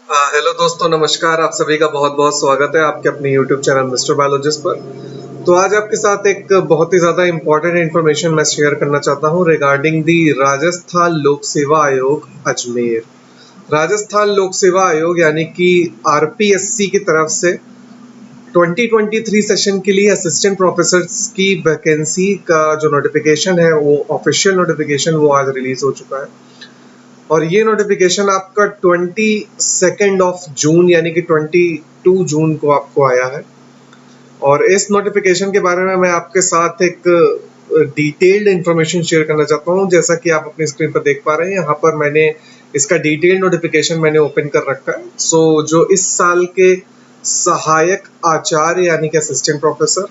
Hello दोस्तों, नमस्कार। आप सभी का बहुत बहुत स्वागत है आपके अपने यूट्यूब चैनल मिस्टर बायोलॉजिस्ट पर। तो आज आपके साथ एक बहुत ही ज़्यादा इम्पोर्टेंट इन्फॉर्मेशन मैं शेयर करना चाहता हूँ रिगार्डिंग दी राजस्थान लोक सेवा आयोग अजमेर। राजस्थान लोक सेवा आयोग यानी कि आरपीएससी की तरफ से 2023 सेशन के लिए असिस्टेंट प्रोफेसर की वैकेंसी का जो नोटिफिकेशन है, वो ऑफिशियल नोटिफिकेशन वो आज रिलीज हो चुका है। और ये नोटिफिकेशन आपका 22 जून यानी कि 22 जून को आपको आया है। और इस नोटिफिकेशन के बारे में मैं आपके साथ एक डिटेल्ड इंफॉर्मेशन शेयर करना चाहता हूँ। जैसा कि आप अपनी स्क्रीन पर देख पा रहे हैं, यहाँ पर मैंने इसका डिटेल्ड नोटिफिकेशन मैंने ओपन कर रखा है। जो इस साल के सहायक आचार्य यानी कि असिस्टेंट प्रोफेसर,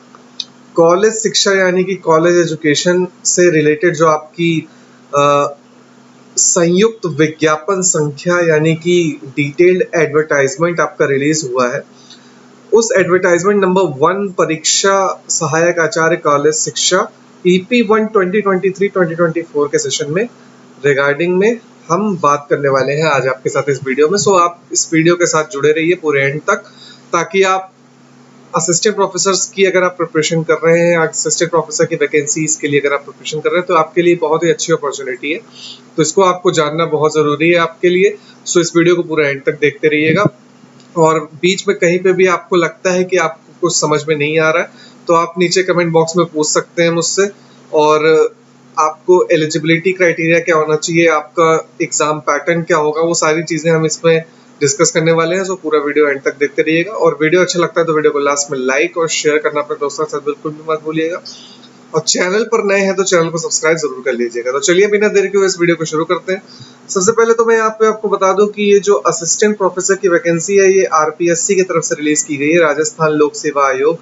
कॉलेज शिक्षा यानी कि कॉलेज एजुकेशन से रिलेटेड जो आपकी संयुक्त विज्ञापन संख्या यानी कि डिटेल्ड एडवर्टाइजमेंट आपका रिलीज हुआ है, उस एडवर्टाइजमेंट नंबर 1 परीक्षा सहायक आचार्य कॉलेज शिक्षा EP1 2023-2024 के सेशन में रिगार्डिंग में हम बात करने वाले हैं आज आपके साथ इस वीडियो में। आप इस वीडियो के साथ जुड़े रहिए पूरे एंड तक, ताकि आप असिस्टेंट प्रोफेसर्स की अगर आप प्रिपरेशन कर रहे हैं, असिस्टेंट प्रोफेसर की वैकेंसीज के लिए अगर आप प्रिपरेशन कर रहे हैं, तो आपके लिए बहुत ही अच्छी अपॉर्चुनिटी है। तो इसको आपको जानना बहुत ज़रूरी है आपके लिए। इस वीडियो को पूरा एंड तक देखते रहिएगा। और बीच में कहीं पे भी आपको लगता है कि आपको कुछ समझ में नहीं आ रहा है, तो आप नीचे कमेंट बॉक्स में पूछ सकते हैं मुझसे। और आपको एलिजिबिलिटी क्राइटेरिया क्या होना चाहिए, आपका एग्जाम पैटर्न क्या होगा, वो सारी चीज़ें हम इसमें डिस्कस करने वाले हैं। पूरा वीडियो एंड तक देखते रहिएगा। और वीडियो अच्छा लगता है तो वीडियो को लास्ट में लाइक और शेयर करना अपने दोस्तों के साथ बिल्कुल भी मत भूलिएगा। और चैनल पर नए हैं तो चैनल को सब्सक्राइब जरूर कर लीजिएगा। तो चलिए बिना देर के हुए इस वीडियो को शुरू करते हैं। सबसे पहले तो मैं यहाँ पे आपको बता दूं कि ये जो असिस्टेंट प्रोफेसर की वैकेंसी है, ये आरपीएससी की तरफ से रिलीज की गई है, राजस्थान लोक सेवा आयोग,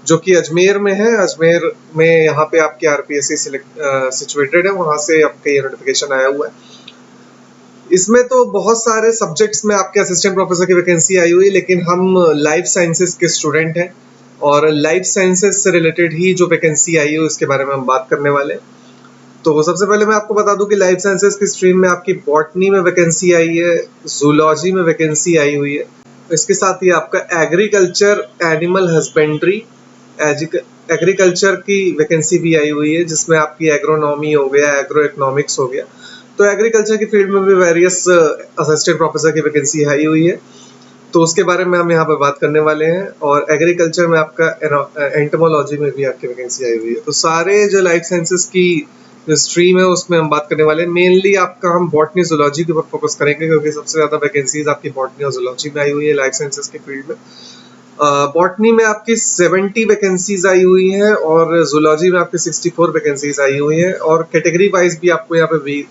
जो कि अजमेर में है। अजमेर में यहाँ पे आपकी आरपीएससी सिचुएटेड है, वहां से आपका ये नोटिफिकेशन आया हुआ है। इसमें तो बहुत सारे सब्जेक्ट्स में आपके असिस्टेंट प्रोफेसर की वैकेंसी आई हुई है, लेकिन हम लाइफ साइंसेज के स्टूडेंट हैं और लाइफ साइंसेज से रिलेटेड ही जो वैकेंसी आई है उसके बारे में हम बात करने वाले हैं। तो सबसे पहले मैं आपको बता दूं कि लाइफ साइंसेज की स्ट्रीम में आपकी बॉटनी में वैकेंसी आई है, जूलॉजी में वैकेंसी आई हुई है। इसके साथ ही आपका एग्रीकल्चर, एनिमल हस्बेंड्री, एग्रीकल्चर की वैकेंसी भी आई हुई है, जिसमें आपकी एग्रोनॉमी हो गया, एग्रो इकोनॉमिक्स हो गया। तो एग्रीकल्चर की फील्ड में भी वेरियस असिस्टेंट प्रोफेसर की वैकेंसी आई हुई है, तो उसके बारे में हम यहाँ पर बात करने वाले हैं। और एग्रीकल्चर में आपका एंटोमोलॉजी में भी आपकी वैकेंसी आई हुई है। तो सारे जो लाइफ साइंसेज की स्ट्रीम है उसमें हम बात करने वाले हैं। मेनली आपका हम बॉटनी जूलॉजी के ऊपर फोकस करेंगे, क्योंकि सबसे ज्यादा वैकेंसीज आपकी बॉटनी और जूलॉजी में आई हुई है लाइफ साइंसेज की फील्ड में। बॉटनी में आपकी 70 वैकेंसीज आई हुई हैं और जूलॉजी में आपकी 64 वैकेंसीज आई हुई हैं। और कैटेगरी वाइज भी आपको यहाँ पे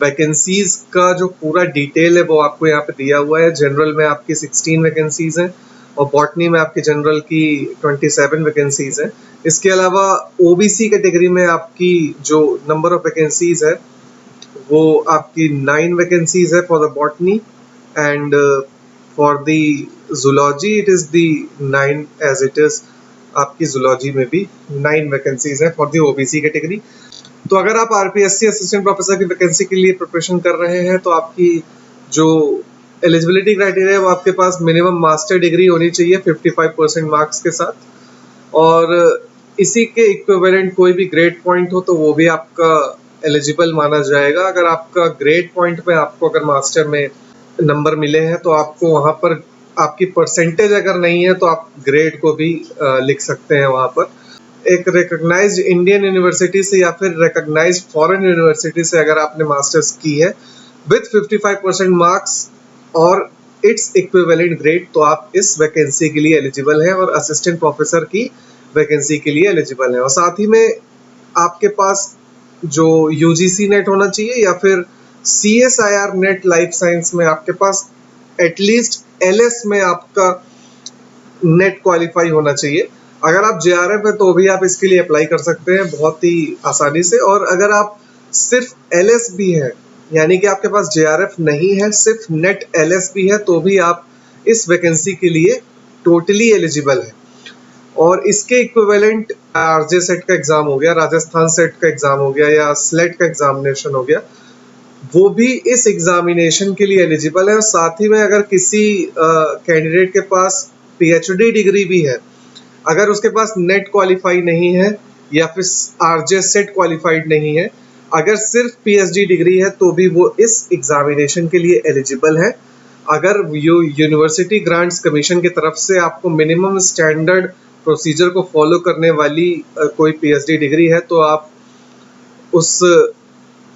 वैकेंसीज का जो पूरा डिटेल है वो आपको यहाँ पे दिया हुआ है। जनरल में आपकी 16 वैकेंसीज हैं और बॉटनी में आपकी जनरल की 27 वैकेंसीज हैं। इसके अलावा ओबीसी कैटेगरी में आपकी जो नंबर ऑफ वैकेंसीज है वो आपकी 9 वैकेंसीज है for the botany, and for the zoology it is the 9 as it is. आपकी जूलॉजी में भी 9 वैकेंसीज है फॉर द ओबीसी कैटेगरी। तो अगर आप आरपीएससी असिस्टेंट प्रोफेसर की वैकेंसी के लिए प्रिपरेशन कर रहे हैं, तो आपकी जो एलिजिबिलिटी क्राइटेरिया है वो आपके पास मिनिमम मास्टर डिग्री होनी चाहिए 55% मार्क्स के साथ। और इसी के इक्विवेलेंट कोई भी ग्रेड पॉइंट हो तो वो भी आपका एलिजिबल माना जाएगा। अगर आपका ग्रेड पॉइंट में आपको अगर मास्टर में नंबर मिले हैं तो आपको वहाँ पर आपकी परसेंटेज अगर नहीं है तो आप ग्रेड को भी लिख सकते हैं वहाँ पर। एक रिकॉग्नाइज्ड इंडियन यूनिवर्सिटी से या फिर रिकॉग्नाइज्ड फॉरेन यूनिवर्सिटी से अगर आपने मास्टर्स की है विद 55% मार्क्स और इट्स इक्विवेलेंट ग्रेड, तो आप इस वैकेंसी के लिए एलिजिबल हैं और असिस्टेंट प्रोफेसर की वैकेंसी के लिए एलिजिबल हैं। और साथ ही में आपके पास जो यूजीसी नेट होना चाहिए या फिर CSIR नेट लाइफ साइंस में आपके पास एटलीस्ट LS में आपका नेट क्वालिफाई होना चाहिए। अगर आप JRF है तो भी आप इसके लिए अप्लाई कर सकते हैं बहुत ही आसानी से। और अगर आप सिर्फ LS भी है, यानी कि आपके पास JRF नहीं है, सिर्फ नेट LS भी है, तो भी आप इस वैकेंसी के लिए टोटली एलिजिबल है। और इसके इक्विवेलेंट RJ सेट का एग्जाम हो गया, राजस्थान सेट का एग्जाम हो गया या स्लेट का एग्जामिनेशन हो गया, वो भी इस एग्जामिनेशन के लिए एलिजिबल है। और साथ ही में अगर किसी कैंडिडेट के पास पीएचडी डिग्री भी है, अगर उसके पास नेट क्वालिफाई नहीं है या फिर आरजे सेट क्वालिफाइड नहीं है, अगर सिर्फ पीएचडी डिग्री है तो भी वो इस एग्जामिनेशन के लिए एलिजिबल है। अगर यूनिवर्सिटी ग्रांट्स कमीशन की तरफ से आपको मिनिमम स्टैंडर्ड प्रोसीजर को फॉलो करने वाली कोई पीएचडी डिग्री है तो आप उस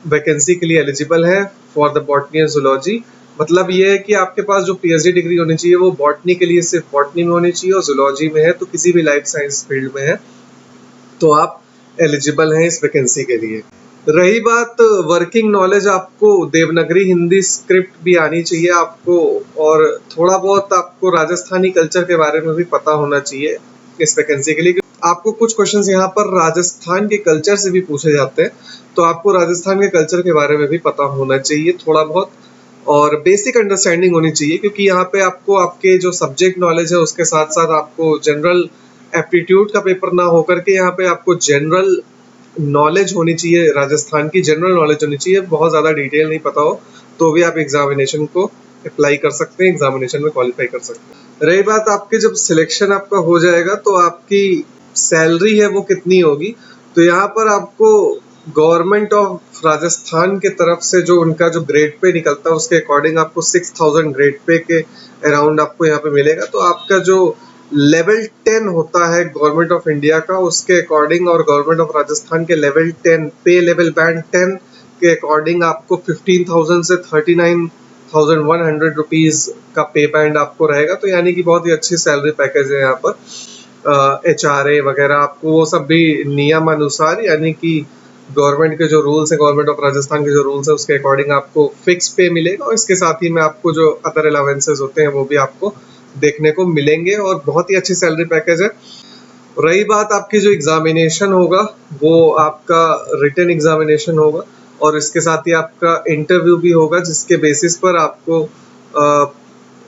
वैकेंसी के लिए एलिजिबल है for the botany and zoology. मतलब ये है कि आपके पास जो पीएचडी डिग्री होनी चाहिए वो बॉटनी के लिए सिर्फ बॉटनी में होनी चाहिए, और जूलॉजी में है तो किसी भी लाइफ साइंस फील्ड में है तो आप एलिजिबल हैं इस वैकेंसी के लिए। रही बात वर्किंग नॉलेज, आपको देवनागरी हिंदी स्क्रिप्ट भी आनी चाहिए आपको, और थोड़ा बहुत आपको राजस्थानी कल्चर के बारे में भी पता होना चाहिए इस वैकेंसी के लिए। आपको कुछ क्वेश्चंस यहाँ पर राजस्थान के कल्चर से भी पूछे जाते हैं, तो आपको राजस्थान के कल्चर के बारे में भी पता होना चाहिए थोड़ा बहुत, और बेसिक अंडरस्टैंडिंग होनी चाहिए, क्योंकि यहाँ पे आपको आपके जो सब्जेक्ट नॉलेज है उसके साथ साथ आपको जनरल एप्टीट्यूड का पेपर ना होकर के यहाँ पे आपको जनरल नॉलेज होनी चाहिए, राजस्थान की जनरल नॉलेज होनी चाहिए। बहुत ज़्यादा डिटेल नहीं पता हो तो भी आप एग्जामिनेशन को अप्लाई कर सकते हैं, एग्जामिनेशन में क्वालिफाई कर सकते हैं। रही बात आपके जब सिलेक्शन आपका हो जाएगा तो आपकी सैलरी है वो कितनी होगी, तो यहाँ पर आपको गवर्नमेंट ऑफ राजस्थान के तरफ से जो उनका जो ग्रेड पे निकलता है उसके अकॉर्डिंग आपको 6000 ग्रेड पे के अराउंड आपको यहाँ पे मिलेगा। तो आपका जो लेवल 10 होता है गवर्नमेंट ऑफ इंडिया का, उसके अकॉर्डिंग और गवर्नमेंट ऑफ राजस्थान के लेवल 10 पे लेवल बैंड 10 के अकॉर्डिंग आपको 15,000 से 39,100 रुपीज का पे बैंड आपको रहेगा। तो यानी कि बहुत ही अच्छी सैलरी पैकेज है यहाँ पर। HRA वगैरह आपको वो सब भी नियम अनुसार, यानी कि गवर्नमेंट के जो रूल्स है, गवर्नमेंट ऑफ राजस्थान के जो रूल्स है उसके अकॉर्डिंग आपको फिक्स पे मिलेगा, और इसके साथ ही में आपको जो अदर अलावेंसेज होते हैं वो भी आपको देखने को मिलेंगे, और बहुत ही अच्छी सैलरी पैकेज है। रही बात आपकी जो एग्जामिनेशन होगा वो आपका रिटन एग्जामिनेशन होगा, और इसके साथ ही आपका इंटरव्यू भी होगा, जिसके बेसिस पर आपको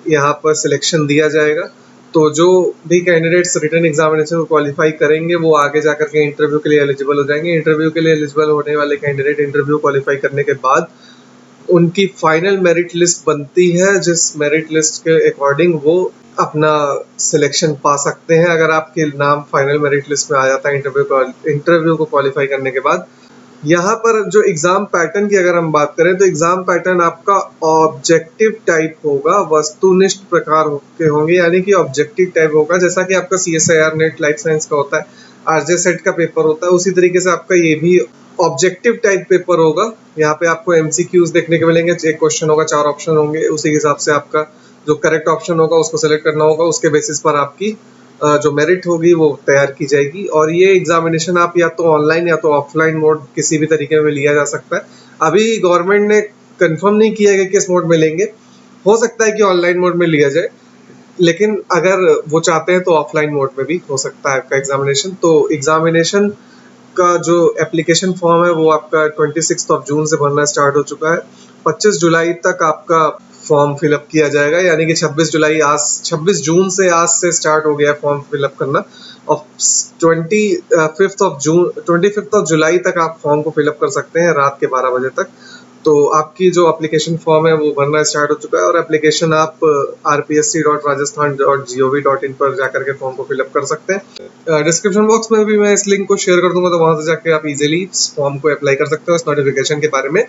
यहाँ पर सिलेक्शन दिया जाएगा। तो जो भी कैंडिडेट्स रिटन एग्जामिनेशन को क्वालिफाई करेंगे वो आगे जाकर के इंटरव्यू के लिए एलिजिबल हो जाएंगे। इंटरव्यू के लिए एलिजिबल होने वाले कैंडिडेट इंटरव्यू क्वालिफाई करने के बाद उनकी फाइनल मेरिट लिस्ट बनती है, जिस मेरिट लिस्ट के अकॉर्डिंग वो अपना सिलेक्शन पा सकते हैं। अगर आपके नाम फाइनल मेरिट लिस्ट में आ जाता है इंटरव्यू को क्वालिफाई करने के बाद। यहाँ पर जो एग्जाम पैटर्न की अगर हम बात करें तो एग्जाम पैटर्न आपका ऑब्जेक्टिव टाइप होगा, वस्तुनिष्ठ प्रकार के होंगे, यानी कि ऑब्जेक्टिव टाइप होगा। जैसा कि आपका CSIR नेट लाइफ साइंस का होता है, RJ सेट का पेपर होता है, उसी तरीके से आपका ये भी ऑब्जेक्टिव टाइप पेपर होगा। यहाँ पे आपको MCQs देखने के मिलेंगे, एक क्वेश्चन होगा, 4 ऑप्शन होंगे, उसी हिसाब से आपका जो करेक्ट ऑप्शन होगा उसको सेलेक्ट करना होगा, उसके बेसिस पर आपकी जो मेरिट होगी वो तैयार की जाएगी। और ये एग्जामिनेशन आप या तो ऑनलाइन या तो ऑफलाइन मोड किसी भी तरीके में लिया जा सकता है। अभी गवर्नमेंट ने कंफर्म नहीं किया है कि किस मोड में लेंगे, हो सकता है कि ऑनलाइन मोड में लिया जाए, लेकिन अगर वो चाहते हैं तो ऑफलाइन मोड में भी हो सकता है आपका एग्जामिनेशन। तो एग्जामिनेशन का जो एप्लीकेशन फॉर्म है वो आपका 26 जून से भरना स्टार्ट हो चुका है। 25 जुलाई तक आपका फॉर्म फिलअप किया जाएगा, यानी कि 26 जून से आज से स्टार्ट हो गया फॉर्म फिलअप करना, और 25 जुलाई तक आप फॉर्म को फिलअप कर सकते हैं रात के 12 बजे तक। तो आपकी जो एप्लीकेशन फॉर्म है वो भरना स्टार्ट हो चुका है, और एप्लीकेशन आप rpsc.rajasthan.gov.in पर जाकर के फॉर्म को फिलअप कर सकते हैं। डिस्क्रिप्शन बॉक्स में भी मैं इस लिंक को शेयर कर दूंगा, तो वहां से जाके आप इजीली इस फॉर्म को अप्लाई कर सकते हो। इस नोटिफिकेशन के बारे में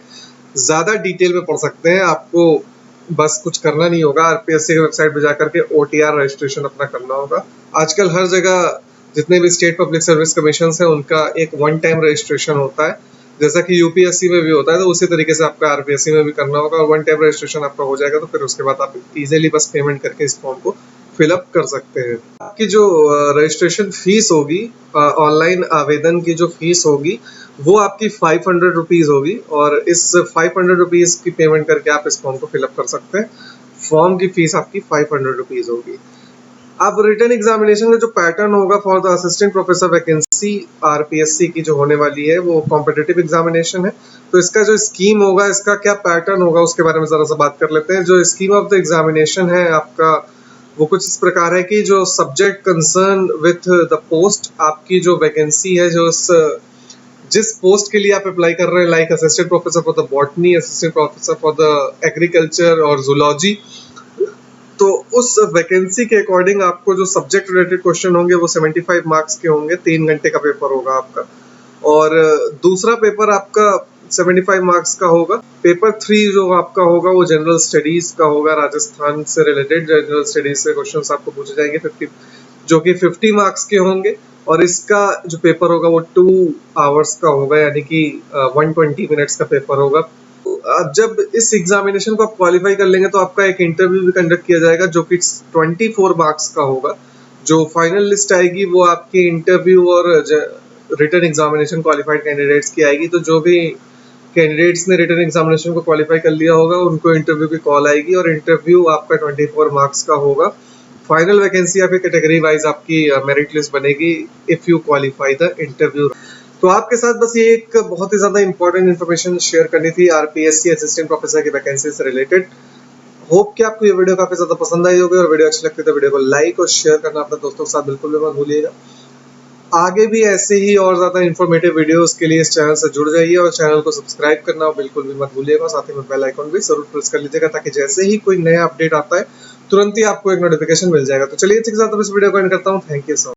ज्यादा डिटेल में पढ़ सकते हैं, आपको बस कुछ करना नहीं होगा, RPSC की वेबसाइट पे जाकर के OTR रजिस्ट्रेशन अपना करना होगा। आजकल हर जगह जितने भी स्टेट पब्लिक सर्विस कमीशन है उनका एक वन टाइम रजिस्ट्रेशन होता है, जैसा कि UPSC में भी होता है, तो उसी तरीके से आपका RPSC में भी करना होगा, और वन टाइम रजिस्ट्रेशन आपका हो जाएगा तो फिर उसके बाद आप इजीली बस पेमेंट करके इस फॉर्म को फिलअप कर सकते हैं। आपकी जो रजिस्ट्रेशन फीस होगी, ऑनलाइन आवेदन की जो फीस होगी वो आपकी 500 रुपीज होगी, और इस 500 रुपीज की पेमेंट करके आप इस फॉर्म को फिलअप कर सकते हैं। फॉर्म की फीस आपकी 500 रुपीज होगी। अब रिटन एग्जामिनेशन का जो पैटर्न होगा for the assistant professor vacancy RPSC की जो होने वाली है वो कॉम्पिटिटिव एग्जामिनेशन है। तो इसका जो स्कीम होगा, इसका क्या पैटर्न होगा उसके बारे में जरा सा बात कर लेते हैं। जो स्कीम ऑफ द एग्जामिनेशन है आपका वो कुछ इस प्रकार है कि जो subject concern with the post, आपकी जो वैकेंसी है, जो जिस पोस्ट के लिए आप अप्लाई कर रहे हैं, like assistant professor for the botany, assistant professor for the agriculture और जूलॉजी, तो उस वैकेंसी के अकॉर्डिंग आपको जो सब्जेक्ट रिलेटेड क्वेश्चन होंगे वो 75 मार्क्स के होंगे, 3 घंटे का पेपर होगा आपका। और दूसरा पेपर आपका 75 मार्क्स का होगा। पेपर 3 जो आपका होगा वो जनरल स्टडीज का होगा, राजस्थान से रिलेटेड जनरल स्टडीज से क्वेश्चंस आपको पूछे जाएंगे 50, जो कि 50 मार्क्स के होंगे। और इसका जो पेपर होगा वो 2 आवर्स का होगा, यानी कि 120 मिनट्स का पेपर होगा। अब जब इस एग्जामिनेशन को आप क्वालिफाई कर लेंगे तो आपका एक इंटरव्यू भी कंडक्ट किया जाएगा, जो कि 24 मार्क्स का होगा। जो फाइनल लिस्ट आएगी वो आपकी इंटरव्यू और रिटन एग्जामिनेशन क्वालिफाइड कैंडिडेट्स की आएगी। तो जो भी कैंडिडेट्स ने रिटन एग्जामिनेशन को क्वालिफाई कर लिया होगा उनको इंटरव्यू की कॉल आएगी, और इंटरव्यू आपका 24 मार्क्स का होगा। फाइनल वैकेंसी आपकी कैटेगरी वाइज आपकी मेरिट लिस्ट बनेगी if you qualify the interview. तो आपके साथ बस ये एक बहुत ही ज्यादा इंपॉर्टेंट इन्फॉर्मेशन शेयर करनी थी आरपीएससी असिस्टेंट प्रोफेसर की वैकेंसी से रिलेटेड। होप कि आपको ये वीडियो काफी ज्यादा पसंद आई होगी, और वीडियो अच्छी लगती है तो वीडियो को लाइक और शेयर करना अपने दोस्तों के साथ बिल्कुल भी मत भूलिएगा। आगे भी ऐसे ही और ज्यादा इन्फॉर्मेटिव वीडियोस के लिए इस चैनल से जुड़ जाइए, और चैनल को सब्सक्राइब करना बिल्कुल भी मत भूलिएगा। साथ ही में बेल आइकन भी जरूर प्रेस कर लीजिएगा, ताकि जैसे ही कोई नया अपडेट आता है तुरंत ही आपको एक नोटिफिकेशन मिल जाएगा। तो चलिए इसी के साथ इस वीडियो को एंड करता हूँ। Thank you so much.